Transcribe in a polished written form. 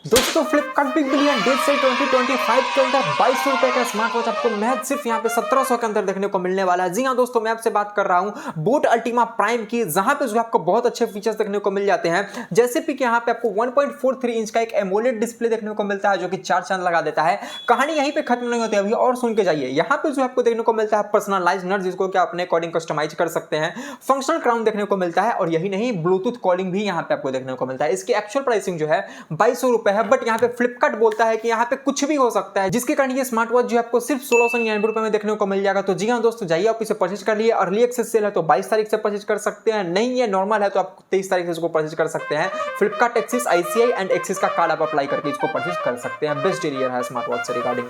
दोस्तों Flipkart big billion day sale 2025 के अंदर 2200 रुपए का स्मार्ट वॉच आपको महज सिर्फ यहाँ पे 1700 के अंदर देखने को मिलने वाला है। जी हाँ दोस्तों, मैं आपसे बात कर रहा हूँ बोट अल्टीमा प्राइम की, जहां पे जो आपको बहुत अच्छे फीचर्स देखने को मिल जाते हैं। जैसे कि यहाँ पे आपको 1.43 इंच का एक एमोलेड डिस्प्ले देखने को मिलता है जो कि 4 चांद लगा देता है। कहानी यहीं पे खत्म नहीं होती, अभी और सुन के जाइए। यहाँ पे जो आपको देखने को मिलता है पर्सनलाइज नट, जिसको कि अपने अकॉर्डिंग कस्टमाइज कर सकते हैं। फंक्शनल क्राउन देखने को मिलता है और यही नहीं, ब्लूटूथ कॉलिंग भी यहाँ पे आपको देखने को मिलता है। इसकी एक्चुअल प्राइसिंग जो है 2200 रुपए है, बट यहाँ पे फ्लिपकार्ट बोलता है कि यहाँ पे कुछ भी हो सकता है, जिसके कारण ये स्मार्ट वॉच जो आपको सिर्फ 1699 रुपए में देखने को मिल जाएगा। तो जी हाँ दोस्तों, जाइए आप इसे परचेज कर लिए। अर्ली एक्सेस सेल है तो 22 तारीख से परचेज कर सकते हैं, नहीं है नॉर्मल है तो आप 23 तारीख से इसको परचेज कर सकते हैं। Flipkart axis, ICI and axis का कार्ड आप अप्लाई करके इसको परचेज कर सकते हैं। बेस्ट डील है स्मार्ट वॉच से रिगार्डिंग।